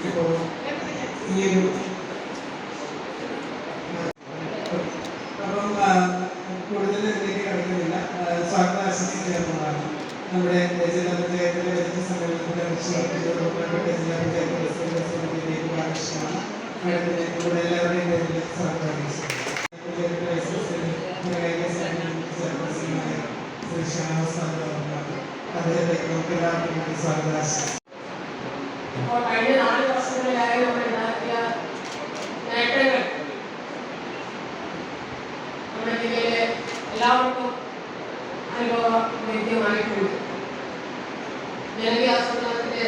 ഇപ്പോൾ ഈയൊരു അപ്പം കൂടുതൽ ഇതിലേക്ക് കടക്കുന്നില്ല. സ്വാഗത ആശംസ ചേർന്നതാണ് നമ്മുടെ ജില്ലാ പഞ്ചായത്തിലെ പരിചയ സമ്മേളനത്തിലെ ബഹുമാനപ്പെട്ട ജില്ലാ പഞ്ചായത്ത് പ്രസിഡന്റ് ബാലകൃഷ്ണനാണ്. മാഡത്തിന് നമ്മുടെ എല്ലാവരുടെയും പേരിൽ സ്വാഗതം അറിയിച്ചു. അദ്ദേഹത്തെ നമുക്ക് എല്ലാവർക്കും സ്വാഗതം ആശംസിക്കുന്നു. കഴിഞ്ഞ 4 വർഷങ്ങളിലായി നമ്മൾ ഉണ്ടാക്കിയ നേട്ടങ്ങൾ നമ്മുടെ ജില്ലയിലെ എല്ലാവർക്കും അനുഭവവേദ്യമായിട്ടുണ്ട്. ജനകീയ ആസൂത്രണത്തിന്റെ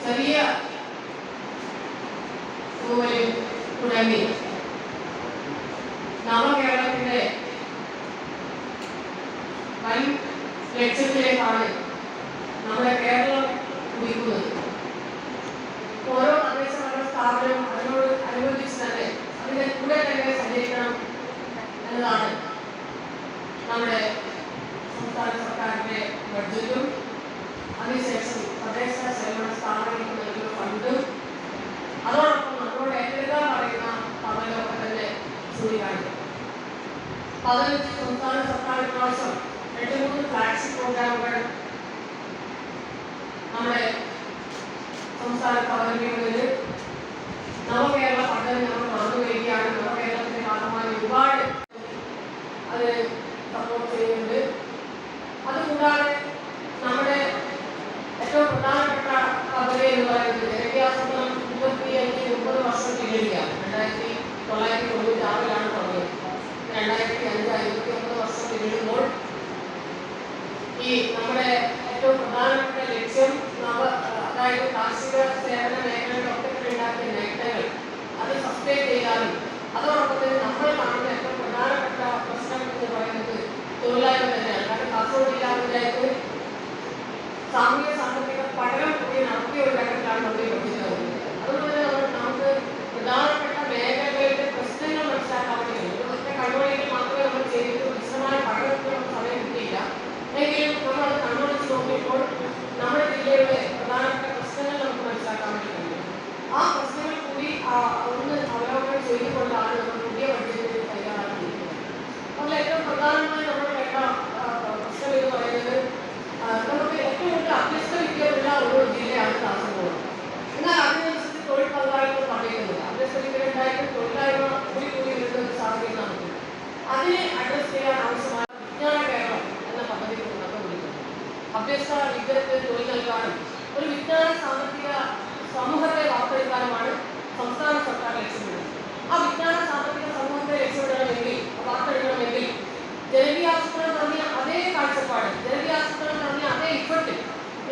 ചെറിയ തൂവലിൽ തുടങ്ങി നവകേരളത്തിന്റെ വൻ ലക്ഷ്യത്തിലേക്കാണ് നമ്മുടെ കേരളം കുതിക്കുന്നത്. ഓരോ തദ്ദേശഭരണ സ്ഥാപനവും അതിനോട് അനുബന്ധിച്ച് തന്നെ അതിന്റെ കൂടെ തന്നെ സഞ്ചരിക്കണം എന്നതാണ് നമ്മുടെ സംസ്ഥാന സർക്കാരിന്റെ ബഡ്ജറ്റും അതിനുശേഷം തദ്ദേശ സേവന സ്ഥാപനങ്ങൾക്ക് നൽകുന്ന ഫണ്ടും അതോടൊപ്പം നമ്മളോട് ഏറ്റെടുക്കാൻ പറയുന്ന പദവികളൊക്കെ തന്നെ ചൂണ്ടിക്കാണിക്കും. 15 സംസ്ഥാന സർക്കാർ പ്രാവശ്യം 2-3 ഫ്ലാഗ്ഷിപ്പ് പ്രോഗ്രാമുകൾ നമ്മുടെ സംസ്ഥാനത്ത് അവതരിപ്പിക്കുന്നത് നവകേരള പദ്ധതി നമ്മൾ നടന്നു വരികയാണ്. നവകേരളത്തിന്റെ ഭാഗമായി ഒരുപാട് അത് സപ്പോർട്ട് ചെയ്യുന്നുണ്ട്. അതുകൂടാതെ നമ്മുടെ ഏറ്റവും പ്രധാനപ്പെട്ട പദ്ധതി എന്ന് പറയുന്നത് ജനകീയാസൂത്രണം 25-30 വർഷം പിന്നിടുകയാണ്. 1996 തുടങ്ങിയത്. 2005 59 വർഷം പിന്നിടുമ്പോൾ ഈ നമ്മുടെ ഏറ്റവും പ്രധാനപ്പെട്ട ലക്ഷ്യം അതായത് കാർഷിക സേവന മേഖലകളിലൊക്കെ ഉണ്ടാക്കിയ നേട്ടങ്ങൾ അത് സസ്റ്റെയിൻ ചെയ്യാനും അതോടൊപ്പം തന്നെ നമ്മൾ കാണുന്ന ഏറ്റവും പ്രധാനപ്പെട്ട പ്രശ്നം എന്ന് പറയുന്നത് തൊഴിലായ്മ തന്നെയാണ്. കാരണം കാസർഗോഡ് ജില്ലാ പഞ്ചായത്ത് സാമൂഹ്യ സാമ്പത്തിക പഠനം കൂടി നടത്തിയ ഒരു ഘട്ടത്തിലാണ് നമ്മൾ പഠിക്കുന്നത്. അതുകൊണ്ട് തന്നെ നമുക്ക് പ്രധാനപ്പെട്ട മേഖലകളുടെ പ്രശ്നങ്ങൾ മനസ്സിലാക്കാൻ വേണ്ടി ഒറ്റ കഴിവഴികൾ മാത്രമേ നമ്മൾ ചെയ്തിട്ട് വിശദമായ പഠനത്തിന് സമയം കിട്ടിയില്ല. എങ്കിലും നമ്മൾ അത് കണ്ണോടിച്ച് നോക്കിയപ്പോൾ നമ്മുടെ ജില്ലയുടെ പ്രധാനപ്പെട്ട പ്രശ്നങ്ങൾ നമുക്ക് മനസ്സിലാക്കാൻ വേണ്ടി കഴിയും. ആ പ്രശ്നങ്ങൾ കൂടി ഒന്ന് അവലോകനം ചെയ്തുകൊണ്ടാണ് നമ്മൾ പുതിയ ബഡ്ജറ്റ് തയ്യാറാക്കിയിരിക്കുന്നത്. അതിൽ ഏറ്റവും പ്രധാനമായി നമ്മൾ കേട്ട പ്രശ്നം എന്ന് പറയുന്നത് നമുക്ക് ഏറ്റവും കൂടുതൽ അഭ്യസ്ത വിദ്യയുള്ള ഒരു ജില്ലയാണ് കാസർഗോഡ്. എന്നാൽ അതിനനുസരിച്ച് തൊഴിൽ പങ്കാളിത്തം പറയുന്നില്ല. അഭ്യസ്ത വിദ്യ ഉണ്ടായിട്ട് തൊഴിലായ്മ കൂടി വരുന്ന ഒരു സാഹചര്യം നമുക്ക് അതിനെ അഡ്രസ് ചെയ്യാൻ ആവശ്യമായ വിജ്ഞാന കേരളം എന്ന പദ്ധതി തുടക്കം കുറിക്കുന്നു. അഭ്യസ്ത വിദ്യക്ക് തൊഴിൽ നൽകാനും ഒരു വിജ്ഞാന സാമ്പത്തിക സമൂഹത്തെ വാർത്തെടുക്കാനുമാണ് സംസ്ഥാന സർക്കാർ ലക്ഷ്യമിടുന്നത്. ആ വിജ്ഞാന സാമ്പത്തിക സമൂഹത്തെ ലക്ഷ്യമിടണമെങ്കിൽ വാർത്തെടുക്കണമെങ്കിൽ ജനകീയാസൂത്രണം തുടങ്ങിയ അതേ കാഴ്ചപ്പാട്, ജനകീയാസൂത്രണം തുടങ്ങിയ അതേ ഇഫക്റ്റ്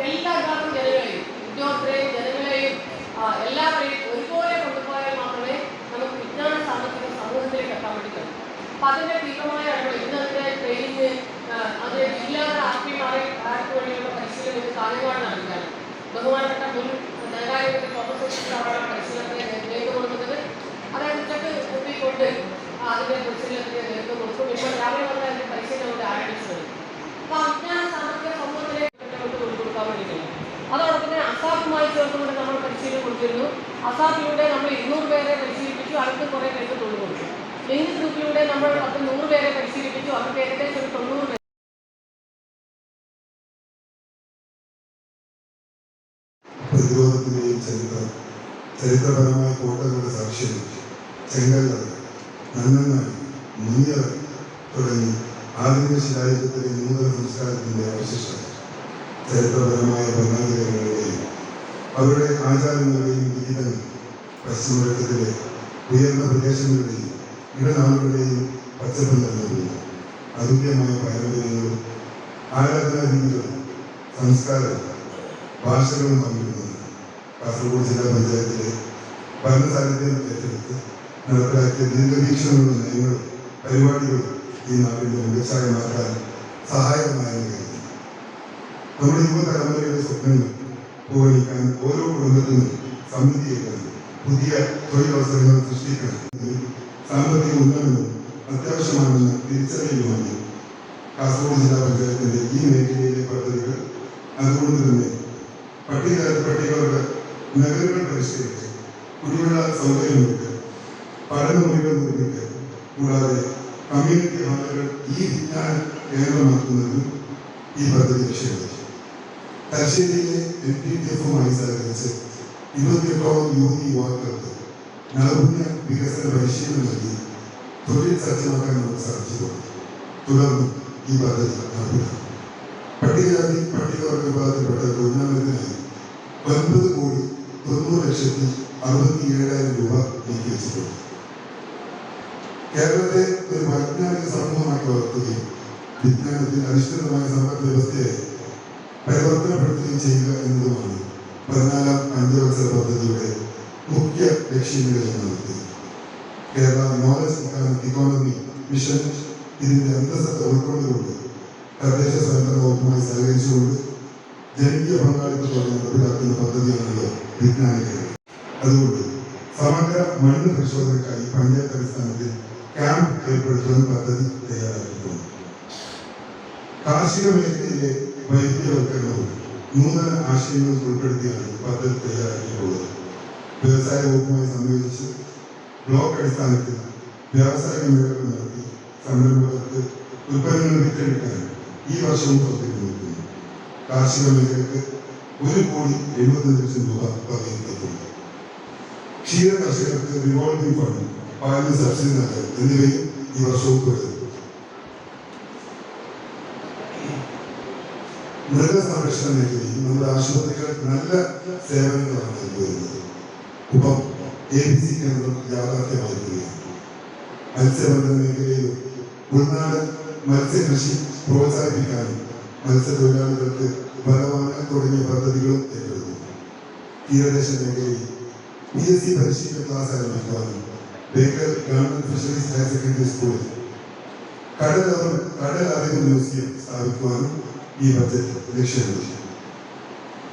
എല്ലാ വിഭാഗം ജനങ്ങളെയും ഉദ്യോഗസ്ഥരെയും ജനങ്ങളെയും എല്ലാവരെയും ഒരുപോലെ കൊണ്ടുപോയാൽ മാത്രമേ നമുക്ക് വിജ്ഞാന സാമ്പത്തിക സമൂഹത്തിലേക്ക് എത്താൻ വേണ്ടി കഴിയും. അപ്പം അതിൻ്റെ തീവ്രമായ ഇടപെടൽ ഇന്നത്തെ ട്രെയിനിങ് അത് ജില്ലാതല ആർക്ക് വേണ്ടിയുള്ള പരിശീലനം ഇത് കാലങ്ങളാണ് നൽകുകയാണ്. ബഹുമാനപ്പെട്ട മുൻ ധനകാര്യമന്ത്രി പ്രൊഫസർ അവരുടെ പരിശീലനത്തിന് നേതൃത്വം കൊടുക്കുന്നത്. അതായത് ഉച്ചക്ക് എത്തിക്കൊണ്ട് അതിൻ്റെ പരിശീലനത്തിന് നേതൃത്വം കൊടുക്കും. ഇപ്പോൾ രാവിലെ വന്ന അതിൻ്റെ പരിശീലനം ആരംഭിച്ചത്. അപ്പോൾ ആ വിജ്ഞാന സാമ്പത്തിക സമൂഹത്തിലേക്ക് കൊടുക്കാൻ വേണ്ടി കഴിയും. അതോടൊപ്പം തന്നെ അസാപ്പുമായി ചേർത്തുകൊണ്ട് നമ്മൾ പരിശീലനം കൊടുത്തിരുന്നു. അസാപ്പിലൂടെ നമ്മൾ 200 പേരെ പരിശീലിപ്പിച്ചു. അവർക്ക് കുറേ പേർക്ക് തൊഴിൽ കൊടുത്തു. ലിങ്ക് ഗ്രൂപ്പിലൂടെ നമ്മൾ 100 പേരെ പരിശീലിപ്പിച്ചു. അവർക്ക് ഏകദേശം ഒരു 90 പേര്. പ്രതിരോധത്തിന്റെയും ചരിത്രപരമായ കോട്ടകളുടെ സാക്ഷ്യം ചെങ്കല്ലറ, നന്നങ്ങാടി, മുനിയറ തുടങ്ങി ആധുനിക ശിലായുഗത്തിലെ നൂതന സംസ്കാരത്തിന്റെ അവശിഷ്ടം ചരിത്രപരമായ ഭരണാധികാരികളുടെയും അവരുടെ ആചാരങ്ങളുടെയും ഗീതങ്ങൾ പശ്ചിമഘട്ടത്തിലെ ഉയർന്ന പ്രദേശങ്ങളുടെയും ഇടനാളുകളുടെയും പച്ചപ്പ് നൽകുന്നു. അതുല്യമായ പാരമ്പര്യങ്ങളും ആരാധനാ രീതികളും സംസ്കാരവും ഭാഷകളും പങ്കിടുന്നത് കാസർഗോഡ് ജില്ലാ പഞ്ചായത്തിലെ ഭരണസാരഥ്യം ഏറ്റെടുത്ത് നടപ്പിലാക്കിയ ദീർഘവീക്ഷണങ്ങളും നയങ്ങളും പരിപാടികളും ഈ നാടിന്റെ മുഖച്ഛായ മാറ്റാൻ സഹായകമായെന്ന് കരുതുന്നു. നമ്മുടെ യുവതലമുറയുടെ സ്വപ്നങ്ങൾ പൂവണിക്കാൻ ഓരോ കുടുംബത്തിനും സമൃദ്ധിയേക്കാൻ പുതിയ തൊഴിലവസരങ്ങൾ സൃഷ്ടിക്കണം. സാമ്പത്തിക ഉന്നമനവും അത്യാവശ്യമാണെന്ന തിരിച്ചറിയലുമാണ് കാസർഗോഡ് ജില്ലാ പഞ്ചായത്തിന്റെ ഈ മേഖലയിലെ പദ്ധതികൾ. അതുകൊണ്ട് തന്നെ പട്ടികവർഗ നഗരങ്ങൾ പരിഷ്കരിച്ച് കുടിവെള്ള സൗകര്യമൊരുക്കുക, പഠനമുറികൾ നിർമ്മിക്കുക, കൂടാതെ കമ്മ്യൂണിറ്റി ഹാളുകൾ ഈ വിജ്ഞാന കേന്ദ്രമാക്കുന്നതിനും ഈ പദ്ധതി ലക്ഷ്യമിടുന്നു. തലശ്ശേരിയിലെ NTTF-മായി സഹകരിച്ച് 28ഓളം യുവാക്കൾക്ക് നൈപുണ്യ വികസന പരിശീലനം നൽകി തൊഴിൽ സജ്ജമാക്കാൻ നമുക്ക് സാധിച്ചിട്ടുണ്ട്. തുടർന്ന് ഈ പദ്ധതി നടപ്പിലാക്കും. പട്ടികജാതി പട്ടികവർഗ വിഭാഗത്തിൽപ്പെട്ടവർക്ക് ഉന്നമനത്തിനായി 9,90,67,000 രൂപ നീക്കിവെച്ചിട്ടുണ്ട്. കേരളത്തെ ഒരു വൈജ്ഞാനിക സമൂഹമാക്കി വളർത്തുകയും വിജ്ഞാനത്തിൽ അധിഷ്ഠിതമായ സമ്പദ് വ്യവസ്ഥയെ പരിവർത്തനപ്പെടുത്തുകയും ചെയ്യുക എന്നതുമാണ് 14ാം പഞ്ചവത്സര പദ്ധതിയുടെ മുഖ്യ ലക്ഷ്യങ്ങളിൽ ഒന്നാണ്. കേരള നോളജ് ഇക്കോണമി മിഷൻ ഇതിന്റെ അന്തസത്ത ഉൾക്കൊണ്ടുകൊണ്ട് തദ്ദേശ സ്വയംഭരണ വകുപ്പുമായി സഹകരിച്ചുകൊണ്ട് ജനകീയ പങ്കാളിത്തത്തോടെ നടപ്പിലാക്കുന്ന പദ്ധതിയാണല്ലോ വിജ്ഞാന കേരളം. അതുകൊണ്ട് സമഗ്ര മണ്ണ് പരിശോധനയ്ക്കായി പഞ്ചായത്ത് അടിസ്ഥാനത്തിൽ ക്യാമ്പ് ഏർപ്പെടുത്തുവാൻ പദ്ധതി തയ്യാറാക്കിയിട്ടുണ്ട്. കാർഷിക മേഖലയിലെ വൈവിധ്യവൽക്കരണവും നൂതന ആശയങ്ങളും ഉൾപ്പെടുത്തിയാണ് പദ്ധതി തയ്യാറാക്കിയിട്ടുള്ളത്. വ്യവസായ വകുപ്പുമായി സംയോജിച്ച് ബ്ലോക്ക് അടിസ്ഥാനത്തിൽ വ്യാവസായിക മേഖലകൾ നടത്തി സംരംഭകർക്ക് ഉൽപ്പന്നങ്ങൾ വിറ്റഴിക്കാൻ ഈ വർഷവും പ്രവർത്തിക്കുന്നു. കാർഷിക മേഖലയ്ക്ക് 1,75,00,000 രൂപ വകയിരുത്തിയിട്ടുണ്ട്. ക്ഷീര കർഷകർക്ക് റിവോൾവിംഗ് ഫണ്ട്, പാലിന് സബ്സിഡി നൽകൽ എന്നിവയും ഈ വർഷവും തുടരും. മൃഗസംരക്ഷണ മേഖലയിൽ നമ്മുടെ ആശുപത്രികൾ നല്ല സേവനങ്ങളാണ് നൽകുന്നത്. ഉപം ABC കേന്ദ്രം യാഥാർത്ഥ്യമായിരിക്കുകയാണ്. മത്സ്യബന്ധന മേഖലയിലും ഉൾനാടൻ മത്സ്യകൃഷി പ്രോത്സാഹിപ്പിക്കാനും മത്സ്യത്തൊഴിലാളികൾക്ക് ബലവാങ്ങൽ തുടങ്ങിയ പദ്ധതികളും ഏറ്റെടുക്കുന്നു. തീരദേശ മേഖലയിൽ PSC പരിശീലന ക്ലാസ് ആരംഭിക്കുവാനും Bekal government fisheries higher secondary സ്കൂളിൽ കടലറിവ് മ്യൂസിയം സ്ഥാപിക്കുവാനും ഈ ബജറ്റ് ലക്ഷ്യമിടുന്നു.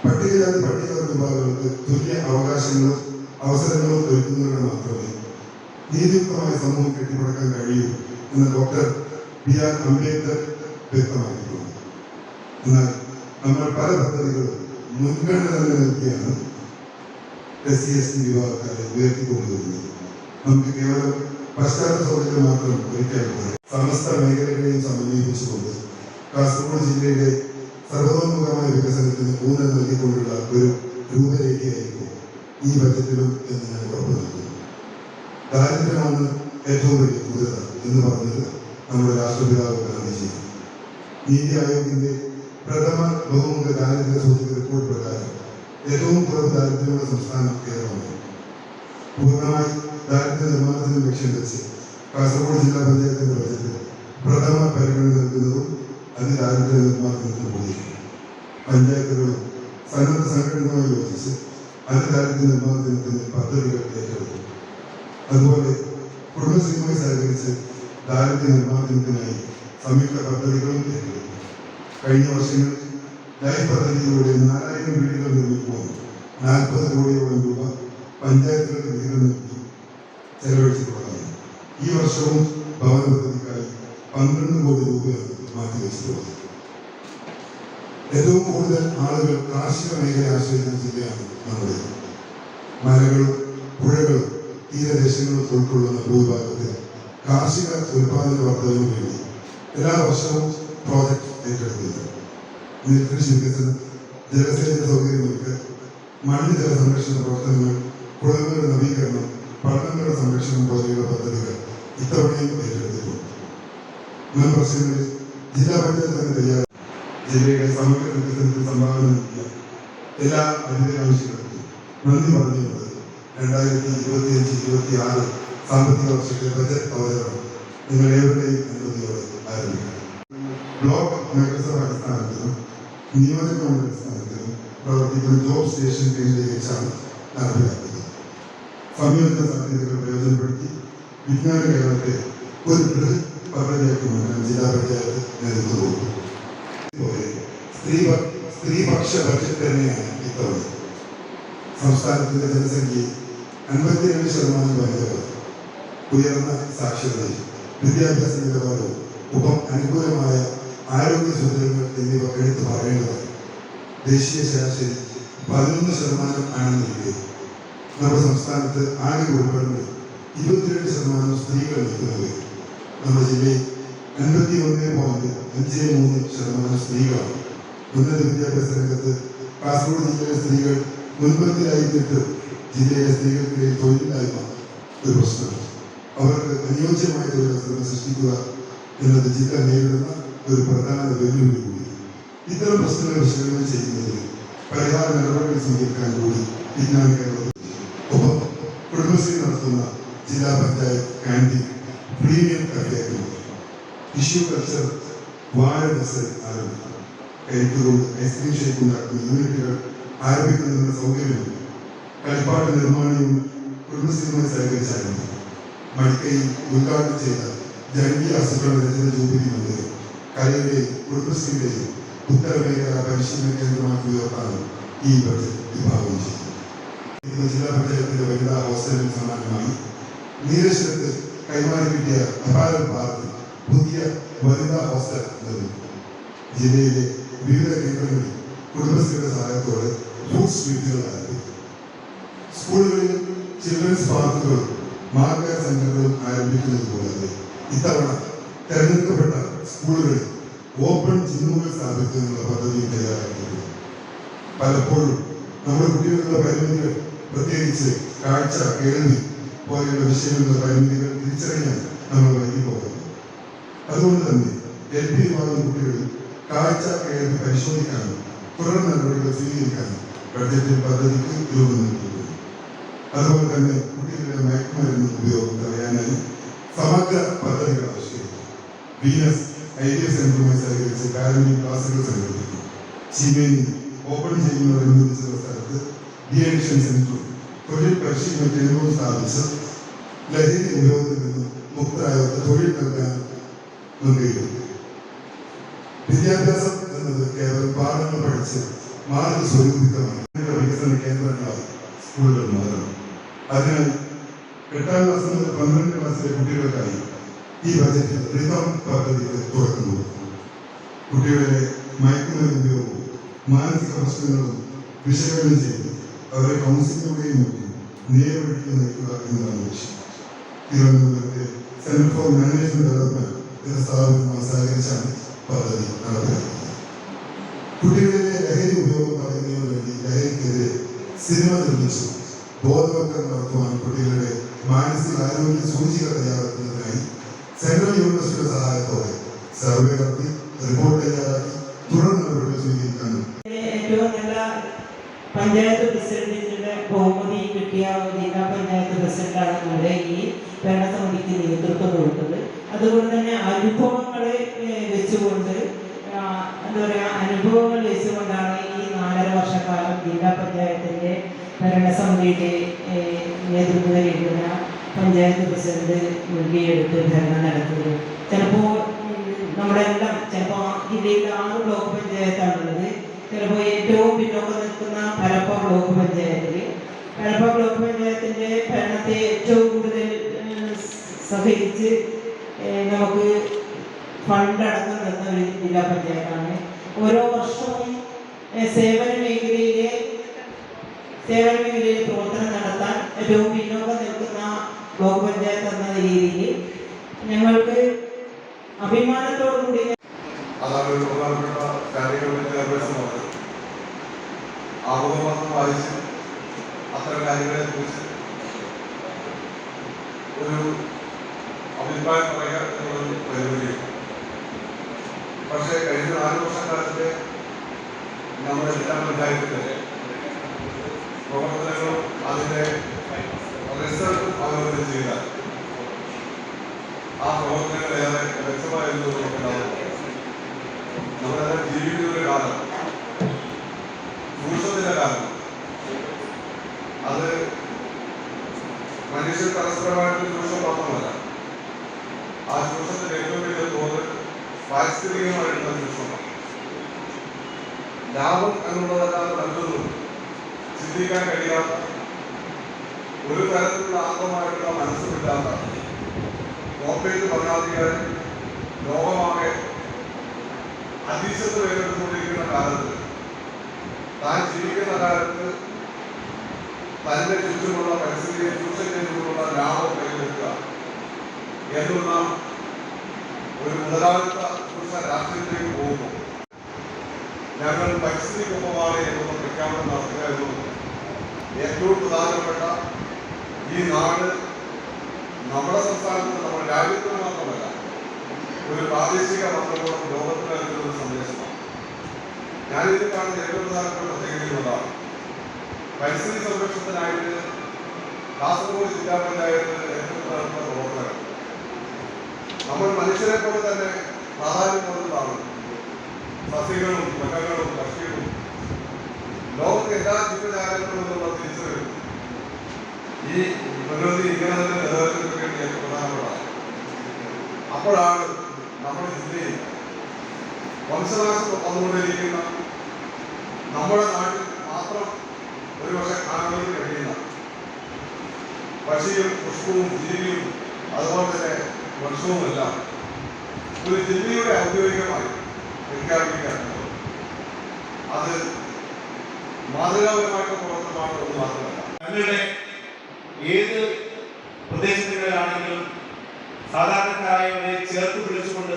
പട്ടികജാതി പട്ടികവർഗ വിഭാഗങ്ങൾക്ക് തുല്യ അവകാശങ്ങളും അവസരങ്ങളും ഒരുക്കുന്നതിലൂടെ മാത്രമേ നീതിയുക്തമായ സമൂഹം കെട്ടിപ്പടുക്കാൻ കഴിയൂ എന്ന് ഡോക്ടർ B.R. അംബേദ്കർ വ്യക്തമാക്കിയിട്ടുണ്ട്. എന്നാൽ നമ്മൾ പല പദ്ധതികളും മുൻഗണന നൽകിയാണ് SC/ST വിഭാഗക്കാരെ ഉയർത്തിക്കൊണ്ടുവരുന്നത്. നമുക്ക് കേവലം പശ്ചാത്തല സൗകര്യം മാത്രം ഒരുക്കിയാൽ സമസ്ത മേഖലകളെയും സമന്വയിപ്പിച്ചുകൊണ്ട് കാസർഗോഡ് ജില്ലയുടെ സർവതോന്മുഖമായ വികസനത്തിന് ഊന്നൽ നൽകിക്കൊണ്ടുള്ള ഒരു രൂപരേഖയായിരിക്കും ഈ ബജറ്റിലും എന്ന് ഞാൻ ഉറപ്പു നൽകുന്നു. ദാരിദ്ര്യമാണ് ഏറ്റവും വലിയ ക്രൂരത എന്ന് പറഞ്ഞത് നമ്മുടെ രാഷ്ട്രപിതാവ് ഗാന്ധിജിയാണ്. നീതി ആയോഗിന്റെ പ്രഥമ ബഹുമുഖ ദാരിദ്ര്യ സൂചിക റിപ്പോർട്ട് പ്രകാരം ഏറ്റവും കുറവ് ദാരിദ്ര്യമുള്ള സംസ്ഥാനം കേരളമാണ്. പൂർണ്ണമായി ദാരിദ്ര്യ നിർമ്മാണത്തിന് ലക്ഷ്യം വെച്ച് കാസർഗോഡ് ജില്ലാ പഞ്ചായത്തിന്റെ ബജറ്റിൽ പ്രഥമ പരിഗണന നൽകുന്നതും അതിദാരിദ്ര്യ നിർമ്മാർജ്ജനത്തിന് കൂടി. പഞ്ചായത്തുകളും സന്നദ്ധ സംഘടനകളുമായി യോജിച്ച് അതിദാരിദ്ര്യ നിർമ്മാർജ്ജനത്തിന് പദ്ധതികൾ ഏറ്റെടുക്കും. അതുപോലെ കുടുംബശ്രീയുമായി സഹകരിച്ച് ദാരിദ്ര്യ നിർമ്മാർജ്ജനത്തിനായി സംയുക്ത പദ്ധതികളും ഏറ്റെടുക്കും. കഴിഞ്ഞ വർഷങ്ങളിൽ ലൈഫ് പദ്ധതിയിലൂടെ 4000 വീടുകൾ നിർമ്മിക്കുവാൻ 40 കോടിയോളം രൂപ പഞ്ചായത്തുകൾക്ക് വിഹിതം നൽകി ചെലവഴിച്ചിട്ടുള്ളതാണ്. ഈ വർഷവും ഭവന പദ്ധതിക്കായി 12 കോടി രൂപയാണ് മാറ്റിവെച്ചിട്ടുള്ളത്. ഏറ്റവും കൂടുതൽ ആളുകൾ കാർഷിക മേഖലയെ ആശ്രയിക്കുന്ന ജില്ലയാണ് നമ്മുടെ. മലകളും പുഴകളും തീരദേശങ്ങളും ഉൾക്കൊള്ളുന്ന ഭൂവിഭാഗത്തിൽ കാർഷിക ഉൽപാദന വർദ്ധനവിന് വേണ്ടി എല്ലാ വർഷവും പ്രോജക്റ്റ് ഏറ്റെടുക്കുന്നു. നെൽകൃഷി വികസനം, ജലസേചന സൗകര്യമൊരുക്കൽ, മണ്ണ് ജല സംരക്ഷണ പ്രവർത്തനങ്ങൾ, കുളങ്ങളുടെ നവീകരണം, പഠനങ്ങളുടെ സംരക്ഷണം പോലെയുള്ള പദ്ധതികൾ ഇത്തവണയും ഏറ്റെടുത്തിട്ടുണ്ട്. മുൻ വർഷങ്ങളിൽ ജില്ലാ പഞ്ചായത്ത് തന്നെ തയ്യാറാക്കി ജില്ലയുടെ സമഗ്ര വികസനത്തിന് സംഭാവന നൽകിയ എല്ലാ അധികാരാംശങ്ങൾക്കും നന്ദി പറഞ്ഞുകൊണ്ട് 2025-26 സാമ്പത്തിക വർഷത്തെ ബജറ്റ് അവതരണം നിങ്ങൾ ഏവരുടെയും അനുമതിയോടെ ആരംഭിക്കും. ബ്ലോക്ക് നഗരസഭ അടിസ്ഥാനത്തിലും നിയോജകമണ്ഡല അടിസ്ഥാനത്തിലും പ്രവർത്തിക്കുന്ന ജോബ് സ്റ്റേഷൻ കേന്ദ്രീകരിച്ചാണ് നടപ്പിലാക്കുന്നത്. സംയോജിത സാധ്യതകൾ പ്രയോജനപ്പെടുത്തി വിജ്ഞാന കേരളത്തെ ഒരു ബൃഹത് പദ്ധതിയാക്കി മാറ്റാൻ ജില്ലാ പഞ്ചായത്ത് നേതൃത്വം കൊടുക്കും. സ്ത്രീപക്ഷ ബജറ്റ് തന്നെയാണ് ഇത്തവണ. സംസ്ഥാനത്തിന്റെ ജനസംഖ്യയിൽ 52% വനിതകൾ. ഉയർന്ന സാക്ഷരതയും വിദ്യാഭ്യാസ നിലവാരവും ഒപ്പം അനുകൂലമായ ആരോഗ്യ സൂചകങ്ങൾ എന്നിവ എടുത്തു പറയേണ്ടതാണ്. ദേശീയ ശരാശരി 11% ആണെന്നിരിക്കെ നമ്മുടെ സംസ്ഥാനത്ത് ആകെ ഉൾപ്പെടുന്നത് 22% സ്ത്രീകൾ നിൽക്കുന്നത്. നമ്മുടെ ജില്ലയിൽ 51.53% സ്ത്രീകളാണ്. ഉന്നത വിദ്യാഭ്യാസ രംഗത്ത് കാസർഗോഡ് ജില്ലയിലെ സ്ത്രീകൾ മുൻപന്തിയിലായിട്ട് ജില്ലയിലെ സ്ത്രീകൾക്കിടയിൽ തൊഴിലില്ലായ്മ ഒരു പ്രശ്നമാണ്. അവർക്ക് അനുയോജ്യമായ തൊഴിലവസരങ്ങൾ സൃഷ്ടിക്കുക എന്നത് ജില്ല നേരിടുന്ന ഒരു പ്രധാന വെല്ലുവിളി കൂടി. ഇത്തരം പ്രശ്നങ്ങൾ വിശകലനം ചെയ്യുന്നതിന് പരിഹാര നടപടികൾ സ്വീകരിക്കാൻ കൂടി വിജ്ഞാനിക്കേണ്ടത്. ഒപ്പം കുടുംബശ്രീ നടത്തുന്ന ജില്ലാ പഞ്ചായത്ത് ക്യാൻറ്റീൻ പ്രീമിയം കഫേക്കുന്നത് ടിഷ്യൂ കൾച്ചർ വാഴ ഡെസേർട്ട് ആരംഭിക്കും. കരിക്കുകൊണ്ട് ഐസ്ക്രീം ഷേക്ക് ഉണ്ടാക്കുന്ന യൂണിറ്റുകൾ ആരംഭിക്കുന്നതിനുള്ള സൗകര്യമുണ്ട്. കളിപ്പാട്ട നിർമ്മാണവും കുടുംബശ്രീയുമായി സഹകരിച്ച് ആരംഭിക്കും. മടിക്കയിൽ ഉദ്ഘാടനം ചെയ്ത ജനകീയ ആസൂത്രണ രചന ജൂബിലി മന്ദിരം കലയുടെയും കുടുംബശ്രീയുടെയും ഉത്തരമേഖല പരിശീലന കേന്ദ്രമാക്കി ഉയർത്താനും ഈ ബഡ്ജറ്റ് വിഭാവനം ചെയ്തു. ജില്ലാ പഞ്ചായത്തിന്റെ വനിതാ ഹോസ്റ്റലിന് സമാനമായി നീലേശ്വരത്ത് കൈമാറി കിട്ടിയ അപാരം പാർക്കിൽ പുതിയ വനിതാ ഹോസ്റ്റൽ നിർമ്മിക്കും. ജില്ലയിലെ വിവിധ കേന്ദ്രങ്ങളിൽ കുടുംബശ്രീയുടെ സഹായത്തോടെ ഫുഡ് സ്ട്രീറ്റുകൾ ആരംഭിക്കും. സ്കൂളുകളിൽ ചിൽഡ്രൻസ് പാർക്കുകളും മാർഗ സെന്ററുകളും ആരംഭിക്കുന്നത് കൂടാതെ ഇത്തവണ തെരഞ്ഞെടുക്കപ്പെട്ട സ്കൂളുകളിൽ ഓപ്പൺ ജിമ്മുകൾ സ്ഥാപിക്കുന്നതിനുള്ള പദ്ധതിയും തയ്യാറാക്കിയിട്ടുണ്ട്. പലപ്പോഴും നമ്മുടെ കുട്ടികളുടെ പരിമിതികൾ, പ്രത്യേകിച്ച് കാഴ്ച, കേൾവി പോലെയുള്ള വിഷയങ്ങളുടെ പരിമിതികൾ തിരിച്ചറിയാൻ നമ്മൾ വൈകി പോകുന്നു. അതുകൊണ്ട് തന്നെ LP വിഭാഗം കുട്ടികളിൽ കാഴ്ച, കേൾവി പരിശോധിക്കാനും തുടർ നടപടികൾ സ്വീകരിക്കാനും ബഡ്ജറ്റിൽ പദ്ധതിക്ക് രൂപം നൽകിയിട്ടുണ്ട്. അതുപോലെ തന്നെ കുട്ടികളുടെ മയക്കുമരുന്ന് ഉപയോഗം തടയാനായി സമഗ്ര പദ്ധതികൾ ആവിഷ്കരിക്കും. വീനസ് ഐഡിയ സെന്ററുമായി സഹകരിച്ച് പാരന്റിംഗ് ക്ലാസുകൾ സംഘടിപ്പിക്കും. ചീമേനി ഓപ്പൺ ചെയ്യുന്നതോടനുബന്ധിച്ചുള്ള സ്ഥലത്ത് ഡിഅഡിക്ഷൻ സെന്ററും തൊഴിൽ പരിശീലന കേന്ദ്രവും സ്ഥാപിച്ച് ലഹരി ഉപയോഗത്തിൽ നിന്നും മുക്തരായവർക്ക് തൊഴിൽ നൽകാൻ മുൻകൈയെടുക്കും. വിദ്യാഭ്യാസം എന്നത് കേവലം പാഠങ്ങൾ പഠിച്ച് മാർക്ക് സ്വരൂപിതമാണ് വികസന കേന്ദ്രങ്ങളായി സ്കൂളുകൾ മാറണം. അതിനാൽ 8ാം ക്ലാസ് മുതൽ 12ാം ക്ലാസ്സിലെ കുട്ടികൾക്കായി ഈ ബജറ്റിൽ റിതം പദ്ധതിക്ക് തുടക്കം കൊടുക്കും. കുട്ടികളുടെ മയക്കുമരുന്ന് ഉപയോഗവും മാനസിക പ്രശ്നങ്ങളും വിശകലനം ചെയ്ത് അവരെ കൗൺസിലിലൂടെയും മറ്റും നേർവഴിക്ക് നയിക്കുക എന്നതാണ് ലക്ഷ്യം. തിരുവനന്തപുരത്തെ സെന്റർ ഫോർ മാനേജ്മെന്റ് ഡെവലപ്മെന്റ് എന്ന സ്ഥാപനവുമായി സഹകരിച്ചാണ് പദ്ധതി നടപ്പിലാക്കുന്നത്. കുട്ടികളിലെ ലഹരി ഉപയോഗം തടയുന്നതിനു വേണ്ടി ലഹരിക്കെതിരെ സിനിമ നിർമ്മിച്ചു ബോധവൽക്കരണം നടത്തുവാൻ കുട്ടികളുടെ മാനസികാരോഗ്യ സൂചിക തയ്യാറാക്കുന്നതിനായി സെൻട്രൽ യൂണിവേഴ്സിറ്റിയുടെ സഹായത്തോടെ സർവേ നടത്തി റിപ്പോർട്ട് തയ്യാറാക്കി തുടർ നടപടികൾ സ്വീകരിക്കാനും ഏറ്റവും നല്ല പഞ്ചായത്ത് പ്രസിഡന്റിന്റെ ബഹുമതി കിട്ടിയ ജില്ലാ പഞ്ചായത്ത് പ്രസിഡന്റാണ് നമ്മുടെ ഈ ഭരണസമിതിക്ക് നേതൃത്വം കൊടുത്തത്. അതുകൊണ്ട് തന്നെ അനുഭവങ്ങളെ വെച്ചുകൊണ്ട് എന്താ പറയുക, അനുഭവങ്ങൾ വെച്ചുകൊണ്ടാണ് ഈ 4.5 വർഷക്കാലം ജില്ലാ പഞ്ചായത്തിന്റെ ഭരണസമിതിയുടെ നേതൃത്വത്തിലിരിക്കുന്ന പഞ്ചായത്ത് പ്രസിഡന്റ് മുൻകൈയെടുത്ത് ഭരണം നടത്തുന്നത്. ചിലപ്പോൾ നമ്മളെല്ലാം ചിലപ്പോൾ ജില്ലയിൽ 6 ബ്ലോക്ക് പഞ്ചായത്താണുള്ളത്. ചിലപ്പോൾ ഏറ്റവും പിന്നോക്കം നിൽക്കുന്ന പരപ്പ ബ്ലോക്ക് പഞ്ചായത്തിൽ ബ്ലോക്ക് പഞ്ചായത്തിൻ്റെ ഭരണത്തെ ഏറ്റവും കൂടുതൽ സഹകരിച്ച് നമുക്ക് ഫണ്ട് അടക്കം തന്ന ഒരു ജില്ലാ പഞ്ചായത്താണ്. ഓരോ വർഷവും സേവന മേഖലയിലെ പ്രവർത്തനം നടത്താൻ ഏറ്റവും പിന്നോക്കം നിൽക്കുന്ന ബ്ലോക്ക് പഞ്ചായത്ത് എന്ന രീതിയിൽ ഞങ്ങൾക്ക് അഭിമാനത്തോടു കൂടി അതാണ് ഒരു പ്രധാനപ്പെട്ട കാര്യങ്ങളുടെ നിർദ്ദേശമാണ്. ആമുഖം വായിച്ച് അത്തരം കാര്യങ്ങളെ കുറിച്ച് ഒരു അഭിപ്രായം പറയുക എന്നുള്ളത് പരിപാടിയാണ്. പക്ഷേ കഴിഞ്ഞ 4 വർഷക്കാലത്തെ നമ്മുടെ ജില്ലാ പഞ്ചായത്തിൻ്റെ പ്രവർത്തനങ്ങളും അതിൻ്റെ റിസൾട്ടും അവലോകനം ചെയ്താൽ ആ പ്രവർത്തനങ്ങൾ ഏറെ മെച്ചമായിരുന്നു നമുക്കുണ്ടാകും. നമ്മളെല്ലാം ജീവിക്കുന്ന ഒരു കാലം, ചൂഷണത്തിന്റെ കാലം, അത് മനുഷ്യർ പരസ്പരമായിട്ട് ചൂഷണം മാത്രമല്ല, ആ ചൂഷണത്തിന്റെ ഏറ്റവും വലിയ തോത് പാരിസ്ഥിതികമായിട്ടുള്ള ചൂഷണം. ലാഭം എന്നുള്ളതല്ലാതെ മറ്റൊന്നും ചിന്തിക്കാൻ കഴിയാത്ത, ഒരു തരത്തിലുള്ള ആത്മമായിട്ടുള്ള മനസ്സുമില്ലാത്ത കോർപ്പറേറ്റ് ഭരണാധികാരി ലോകമാകെ അതീശത്ത് വേരെടുത്തുകൊണ്ടിരിക്കുന്ന കാലത്ത് താൻ ജീവിക്കുന്ന കാലത്ത് തന്റെ ചുറ്റുമുള്ള പരിസ്ഥിതിയെ ചൂഷണം ചെയ്തുകൊണ്ടുള്ള ലാഭം കൈവരിക്കുക എന്നുള്ള ഒരു മുതലാളിത്ത ചൂഷണ രാഷ്ട്രീയത്തിലേക്ക് പോകുന്നു. ഞങ്ങൾ പരിസ്ഥിതിക്കൊപ്പമാണ് എന്നുള്ള പ്രഖ്യാപനം നടത്തുക എന്നുള്ളത് ഏറ്റവും പ്രധാനപ്പെട്ട ഈ നാട് നമ്മുടെ സംസ്ഥാനത്ത് നമ്മുടെ രാജ്യത്തിന് മാത്രമല്ല ഒരു പ്രാദേശിക പത്രങ്ങളും ലോകത്തിന് നൽകുന്ന ഒരു സന്ദേശമാണ്. ഞാനിത് കാണുന്ന ഏറ്റവും പ്രധാനപ്പെട്ട പ്രത്യേകതയുള്ളതാണ്. പരിസ്ഥിതി സംരക്ഷണത്തിനായിട്ട് കാസർഗോഡ് ജില്ലാ പഞ്ചായത്ത് ഏറ്റവും പ്രധാനപ്പെട്ട പ്രവർത്തനം നമ്മൾ മനുഷ്യരെ പോലെ തന്നെ പ്രാധാന്യം കൊടുക്കുന്നതാണ്. സസ്യങ്ങളും മൃഗങ്ങളും പക്ഷികളും ലോകത്തെ എല്ലാ ജീവജാലങ്ങളും എന്നുള്ള തിരിച്ചറിവ് ഈ പ്രകൃതി ഇങ്ങനെ തന്നെ നിലനിർത്തുന്നതിന് വേണ്ടി ഏറ്റവും പ്രധാനപ്പെട്ടതാണ്. അപ്പോഴാണ് നമ്മുടെ ജില്ലയിൽ വംശനാശം വന്നുകൊണ്ടിരിക്കുന്ന നമ്മുടെ നാട്ടിൽ മാത്രം ഒരുപക്ഷെ കാണാൻ കഴിയുന്ന പക്ഷിയും പുഷ്പവും ജീവിയും അതുപോലെ തന്നെ വംശവുമെല്ലാം ഒരു ജില്ലയുടെ ഔദ്യോഗികമായി പ്രഖ്യാപിക്കുകയാണുള്ളത്. അത് മാതൃകാപരമായിട്ടുള്ള പ്രവർത്തനമാണ് എന്ന് മാത്രമല്ല, ഞങ്ങളുടെ ഏത് പ്രദേശങ്ങളിലാണെങ്കിലും സാധാരണക്കാരായവരെ ചേർത്ത് പിടിച്ചുകൊണ്ട്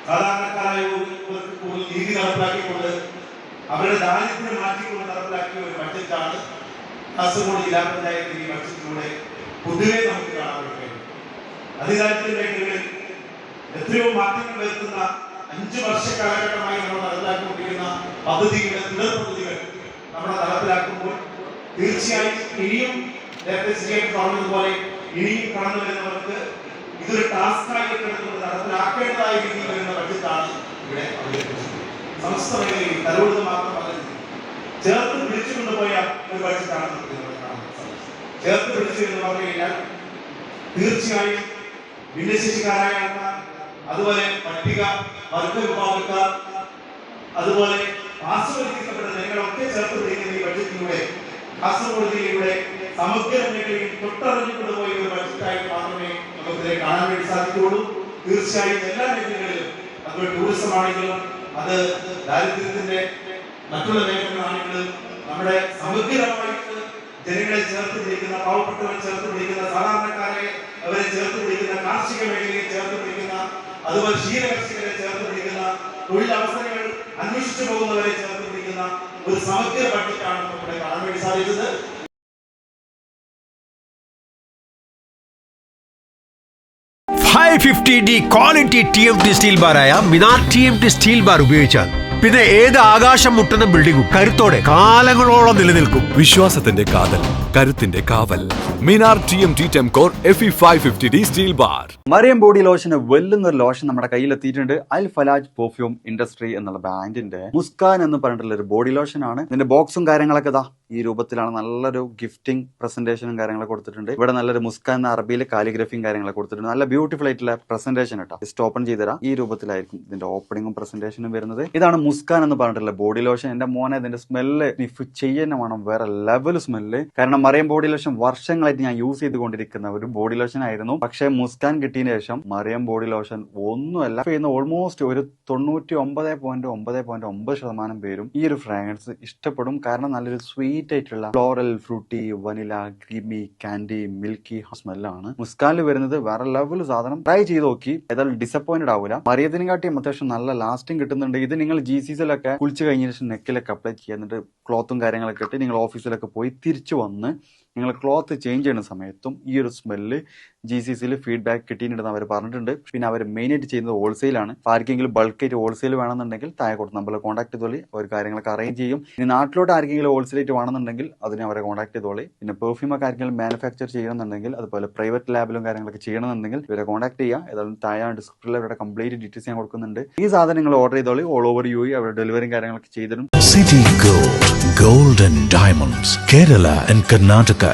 സാധാരണക്കാരായവർക്ക് കൂടുതൽ നീതി നടപ്പിലാക്കിക്കൊണ്ട് അവരുടെ ദാരിദ്ര്യം മാറ്റിക്കൊണ്ട് നടപ്പിലാക്കിയ ഒരു ബഡ്ജറ്റാണ് കാസർഗോഡ് ജില്ലാ പഞ്ചായത്ത് ഈ ബഡ്ജറ്റിലൂടെ പൊതുവെ നമുക്ക് കാണാൻ കഴിയും. അധികാരത്തിന്റെ മേഖലകളിൽ എത്രയോ മാറ്റങ്ങൾ വരുത്തുന്ന 5 വർഷ കാലഘട്ടമായി നമ്മൾ നടപ്പിലാക്കിക്കൊണ്ടിരിക്കുന്ന പദ്ധതികളുടെ തുടർ പദ്ധതികൾ നമ്മൾ നടപ്പിലാക്കുമ്പോൾ തീർച്ചയായും ഇനിയും നേരത്തെ CM പറഞ്ഞതുപോലെ ഇനിയും കടന്നു വരുന്നവർക്ക് ഇതൊരു ടാസ്കായി എടുത്തുകൊണ്ട് നടപ്പിലാക്കേണ്ടതായ രീതിയിൽ വരുന്ന ബഡ്ജറ്റാണ് ഇവിടെ അവതരിപ്പിച്ചത്. സമസ്ത മേഖലയിൽ തലോടുന്നത് മാത്രമല്ല, ചേർത്ത് പിടിച്ചുകൊണ്ടുപോയ ഒരു ബഡ്ജറ്റാണ് നമുക്ക് കാണാൻ സാധിച്ചത്. ചേർത്ത് പിടിച്ചു എന്ന് പറഞ്ഞു കഴിഞ്ഞാൽ തീർച്ചയായും ഭിന്നശേഷിക്കാരായ ആൾക്കാർ, അതുപോലെ പട്ടിക വർഗ വിഭാഗക്കാർ, അതുപോലെ പാർശ്വവൽക്കരിക്കപ്പെട്ട ജനങ്ങളൊക്കെ ചേർത്ത് പിടിക്കുന്ന ഈ ബഡ്ജറ്റിലൂടെ കാസർഗോഡ് ജില്ലയുടെ സമഗ്ര മേഖലയിൽ തൊട്ടറിഞ്ഞുകൊണ്ടുപോയ ഒരു ബഡ്ജറ്റായിട്ട് മാത്രമേ നമുക്കിതിനെ കാണാൻ വേണ്ടി സാധിക്കുകയുള്ളൂ. തീർച്ചയായും എല്ലാ മേഖലകളിലും, അതുപോലെ ടൂറിസം ആണെങ്കിലും അത് ദാരിദ്ര്യത്തിന്റെ മറ്റുള്ള മേഖലകളാണെങ്കിലും നമ്മുടെ സമഗ്രമായിട്ട് ജനങ്ങളെ ചേർത്ത് പിടിക്കുന്ന, പാവപ്പെട്ടവരെ ചേർത്ത് പിടിക്കുന്ന, സാധാരണക്കാരെ അവരെ ചേർത്ത് പിടിക്കുന്ന, കാർഷിക മേഖലയെ ചേർത്ത് പിടിക്കുന്ന, അതുപോലെ ക്ഷീരകർഷകരെ ചേർത്ത് പിടിക്കുന്ന, തൊഴിലവസരങ്ങൾ അന്വേഷിച്ചു പോകുന്നവരെ ചേർത്ത് പിടിക്കുന്ന ഒരു സമഗ്ര ബഡ്ജറ്റാണ് നമ്മുടെ കാണാൻ വേണ്ടി സാധിച്ചത്. 550D ക്വാളിറ്റി TMT സ്റ്റീൽ ബാറായ മിനാർ TMT സ്റ്റീൽ ബാർ ഉപയോഗിച്ചാൽ പിന്നെ ഏത് ആകാശം മുട്ടുന്ന ബിൽഡിംഗും കരുത്തോടെ കാലങ്ങളോളം നിലനിൽക്കും. വിശ്വാസത്തിന്റെ കാതൽ, കരുത്തിന്റെ കാവൽ. Minar TMT Tempcore FE 550D steel bar. Mariyam body ലോഷന് വെല്ലുന്ന ഒരു ലോഷൻ നമ്മുടെ കയ്യിലെത്തിയിട്ടുണ്ട്. അൽ ഫലാജ് പെർഫ്യൂം ഇൻഡസ്ട്രി എന്നുള്ള ബ്രാൻഡിന്റെ മുസ്കാൻ എന്ന് പറഞ്ഞിട്ടുള്ള ഒരു ബോഡി ലോഷൻ ആണ്. ഇതിന്റെ ബോക്സും കാര്യങ്ങളൊക്കെ ഇതാ ഈ രൂപത്തിലാണ്. നല്ലൊരു ഗിഫ്റ്റിംഗ് പ്രസന്റേഷനും കാര്യങ്ങളൊക്കെ കൊടുത്തിട്ടുണ്ട്. ഇവിടെ നല്ലൊരു മുസ്കാൻ എന്ന അറബിയിലെ കാലിഗ്രഫിയും കാര്യങ്ങളൊക്കെ കൊടുത്തിട്ടുണ്ട്. നല്ല ബ്യൂട്ടിഫുൾ ആയിട്ടുള്ള പ്രസന്റേഷൻ കേട്ടോ. ജസ്റ്റ് ഓപ്പൺ ചെയ്തുതരാം. ഈ രൂപത്തിലായിരിക്കും ഇതിന്റെ ഓപ്പണിംഗും പ്രസന്റേഷനും വരുന്നത്. ഇതാണ് മുസ്കാൻ എന്ന് പറഞ്ഞിട്ടുള്ള ബോഡി ലോഷൻ. എന്റെ മോനെ ഇതിന്റെ സ്മെല്ല് സ്നിഫ് ചെയ്യുന്ന വേണം, വേറെ ലെവൽ സ്മെല്ല്. കാരണം മറിയം ബോഡി ലോഷൻ വർഷങ്ങളായിട്ട് ഞാൻ യൂസ് ചെയ്തുകൊണ്ടിരിക്കുന്ന ഒരു ബോഡി ലോഷൻ ആയിരുന്നു. പക്ഷെ മുസ്കാൻ കിട്ടിയതിനു ശേഷം മറിയം ബോഡി ലോഷൻ ഒന്നുമല്ല ചെയ്യുന്ന ഓൾമോസ്റ്റ് ഒരു 99.9% പേരും ഈ ഒരു ഫ്രാഗ്രൻസ് ഇഷ്ടപ്പെടും. കാരണം നല്ലൊരു സ്വീറ്റ് ആയിട്ടുള്ള floral, fruity, vanilla, creamy, candy, milky സ്മെല്ലാണ് മുസ്കാനിൽ വരുന്നത്. വേറെ ലെവൽ സാധനം. ട്രൈ ചെയ്ത് നോക്കി, ഏതായാലും ഡിസപ്പോയിന്റഡ് ആവില്ല. മറിയത്തിനെ കാട്ടിയും അത്യാവശ്യം നല്ല ലാസ്റ്റിംഗ് കിട്ടുന്നുണ്ട്. ഇത് നിങ്ങൾ GCCയിലൊക്കെ കുളിച്ച് കഴിഞ്ഞ ശേഷം നെക്കിലൊക്കെ അപ്ലൈ ചെയ്യുക. എന്നിട്ട് ക്ലോത്തും കാര്യങ്ങളൊക്കെ ഇട്ട് നിങ്ങൾ ഓഫീസിലൊക്കെ പോയി തിരിച്ചു വന്ന് നിങ്ങൾ ക്ലോത്ത് ചേഞ്ച് ചെയ്യുന്ന സമയത്തും ഈ ഒരു സ്മെല്ല് GCCയിൽ ഫീഡ്ബാക്ക് കിട്ടിയിട്ടുണ്ടെന്ന് അവർ പറഞ്ഞിട്ടുണ്ട്. പിന്നെ അവർ മെയിനായിട്ട് ചെയ്യുന്നത് ഹോൾസെയിലാണ്. ആർക്കെങ്കിലും ബൾക്കായിട്ട് ഹോൾസെയിൽ വേണമെന്നുണ്ടെങ്കിൽ താഴെ കൊടുത്ത് നമ്മളെ കോൺടാക്ട് ചെയ്തോളി. അവർ കാര്യങ്ങളൊക്കെ അറേഞ്ച് ചെയ്യും. ഇനി നാട്ടിലോട്ട് ആർക്കെങ്കിലും ഹോൾസെയിലായിട്ട് വേണമെന്നുണ്ടെങ്കിൽ അതിനെ അവരെ കോൺടാക്ട് ചെയ്തോളി. പിന്നെ പെർഫ്യൂം ഒക്കെ ആർക്കെങ്കിലും മാനുഫാക്ചർ ചെയ്യണമെന്നുണ്ടെങ്കിൽ, അതുപോലെ പ്രൈവറ്റ് ലാബിലും കാര്യങ്ങളൊക്കെ ചെയ്യണമെന്നുണ്ടെങ്കിൽ ഇവരെ കോൺടാക്ട് ചെയ്യുക. ഏതായാലും താഴെ ഡിസ്ക്രിപ്ഷനിൽ അവരുടെ കംപ്ലീറ്റ് ഡീറ്റെയിൽസ് ഞാൻ കൊടുക്കുന്നുണ്ട്. ഈ സാധനങ്ങൾ ഓർഡർ ചെയ്തോളി. ഓൾ ഓവർ UAE അവരുടെ ഡെലിവറിയും കാര്യങ്ങളൊക്കെ ചെയ്തിടും. City Gold, Gold and Diamonds, Kerala and Karnataka.